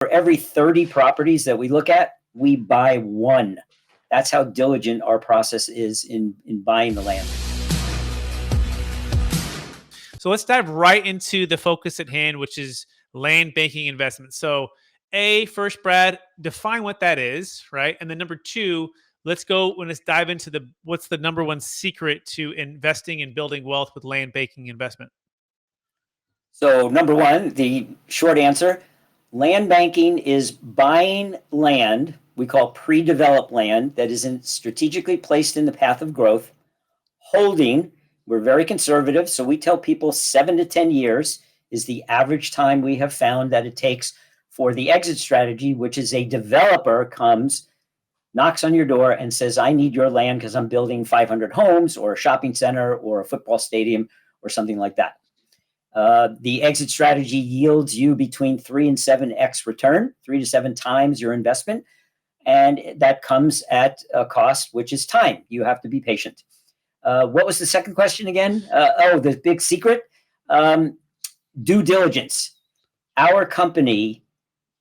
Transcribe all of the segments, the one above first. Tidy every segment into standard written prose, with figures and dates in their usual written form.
For every 30 properties that we look at, we buy one. That's how diligent our process is in buying the land. So let's dive right into the focus at hand, which is land banking investment. So first, Brad, define what that is, right? And then number two, let's dive into what's the number one secret to investing and building wealth with land banking investment. So number one, the short answer, land banking is buying land we call pre-developed land that isn't strategically placed in the path of growth, holding. We're very conservative, so we tell people 7 to 10 years is the average time we have found that it takes for the exit strategy, which is a developer comes, knocks on your door and says, I need your land because I'm building 500 homes or a shopping center or a football stadium or something like that. The exit strategy yields you between 3 and 7x return, 3 to 7 times your investment. And that comes at a cost, which is time. You have to be patient. What was the second question again? The big secret, due diligence. Our company,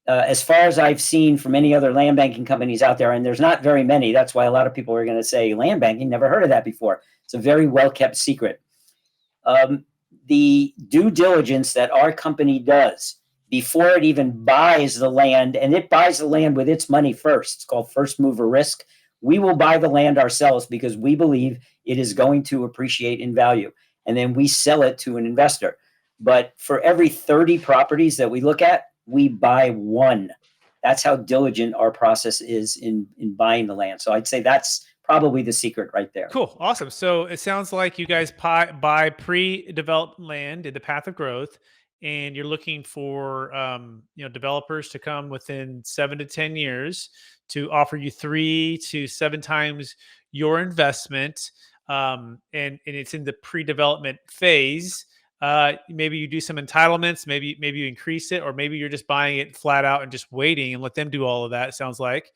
as far as I've seen from any other land banking companies out there, and there's not very many, that's why a lot of people are going to say land banking, never heard of that before. It's a very well-kept secret. The due diligence that our company does before it even buys the land, and it buys the land with its money first. It's called first mover risk. We will buy the land ourselves because we believe it is going to appreciate in value. And then we sell it to an investor. But for every 30 properties that we look at, we buy one. That's how diligent our process is in buying the land. So I'd say that's probably the secret right there. Cool. Awesome. So it sounds like you guys buy pre-developed land in the path of growth, and you're looking for developers to come within 7 to 10 years to offer you 3 to 7 times your investment. And it's in the pre-development phase. Maybe you do some entitlements, maybe you increase it, or maybe you're just buying it flat out and just waiting and let them do all of that, it sounds like.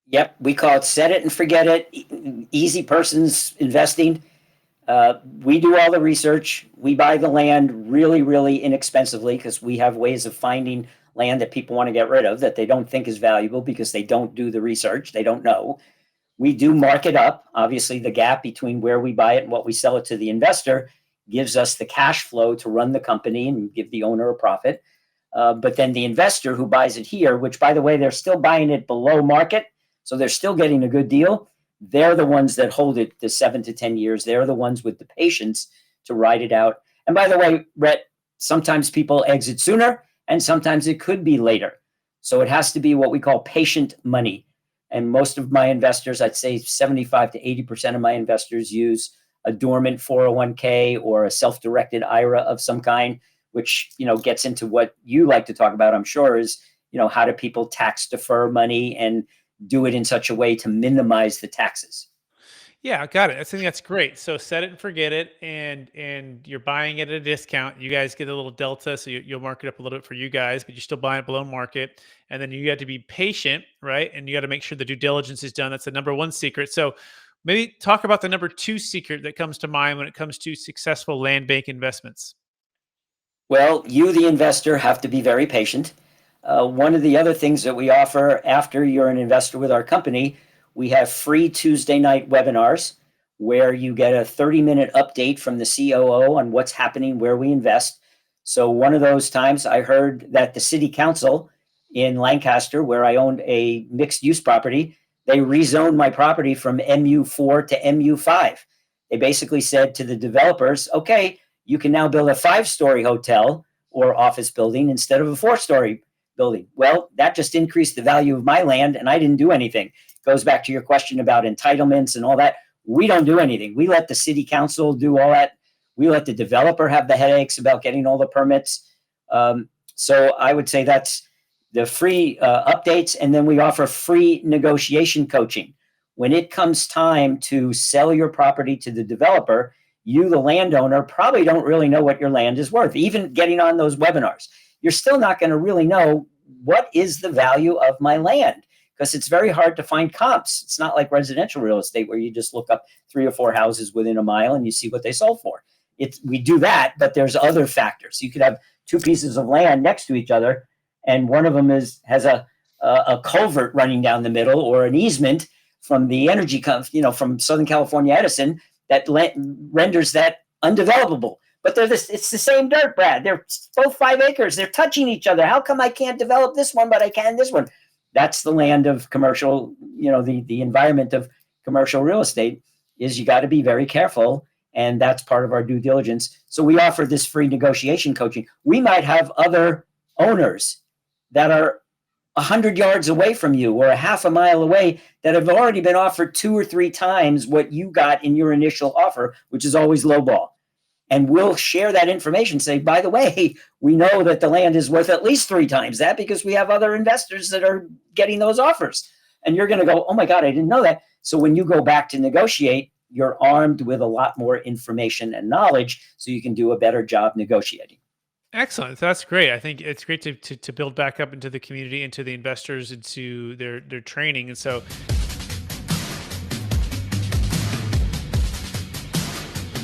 Yep, we call it set it and forget it. Easy person's investing. We do all the research. We buy the land really, really inexpensively because we have ways of finding land that people want to get rid of that they don't think is valuable because they don't do the research. They don't know. We do mark it up. Obviously, the gap between where we buy it and what we sell it to the investor gives us the cash flow to run the company and give the owner a profit. But then the investor who buys it here, which, by the way, they're still buying it below market, so they're still getting a good deal. They're the ones that hold it the 7 to 10 years. They're the ones with the patience to ride it out. And by the way, Rhett, sometimes people exit sooner and sometimes it could be later. So it has to be what we call patient money. And most of my investors, I'd say 75 to 80% of my investors use a dormant 401k or a self-directed IRA of some kind, which, gets into what you like to talk about, I'm sure, is, how do people tax defer money and do it in such a way to minimize the taxes. Yeah, got it. I think that's great. So set it and forget it, and you're buying it at a discount. You guys get a little delta, so you'll mark it up a little bit for you guys, but you're still buying it below market. And then you got to be patient, right? And you got to make sure the due diligence is done. That's the number one secret. So maybe talk about the number two secret that comes to mind when it comes to successful land bank investments. Well, you, the investor, have to be very patient. One of the other things that we offer after you're an investor with our company, we have free Tuesday night webinars where you get a 30-minute update from the COO on what's happening where we invest. So one of those times I heard that the city council in Lancaster, where I owned a mixed-use property, they rezoned my property from MU4 to MU5. They basically said to the developers, okay, you can now build a 5-story hotel or office building instead of a 4-story building. Well, that just increased the value of my land and I didn't do anything. Goes back to your question about entitlements and all that. We don't do anything. We let the city council do all that. We let the developer have the headaches about getting all the permits. So I would say that's the free updates. And then we offer free negotiation coaching. When it comes time to sell your property to the developer, you, the landowner, probably don't really know what your land is worth. Even getting on those webinars, you're still not going to really know what is the value of my land because it's very hard to find comps. It's not like residential real estate where you just look up 3 or 4 houses within a mile and you see what they sold for. We do that, but there's other factors. You could have 2 pieces of land next to each other and one of them has a culvert running down the middle, or an easement from the from Southern California Edison, that renders that undevelopable. But it's the same dirt, Brad. They're both 5 acres. They're touching each other. How come I can't develop this one, but I can this one? That's the land of commercial, the environment of commercial real estate. Is you got to be very careful, and that's part of our due diligence. So we offer this free negotiation coaching. We might have other owners that are 100 yards away from you, or a half a mile away, that have already been offered 2 or 3 times what you got in your initial offer, which is always lowball. And we'll share that information, say, by the way, we know that the land is worth at least 3 times that, because we have other investors that are getting those offers. And you're going to go, oh my God, I didn't know that. So when you go back to negotiate, you're armed with a lot more information and knowledge, so you can do a better job negotiating. Excellent. That's great. I think it's great to build back up into the community, into the investors, into their training. And so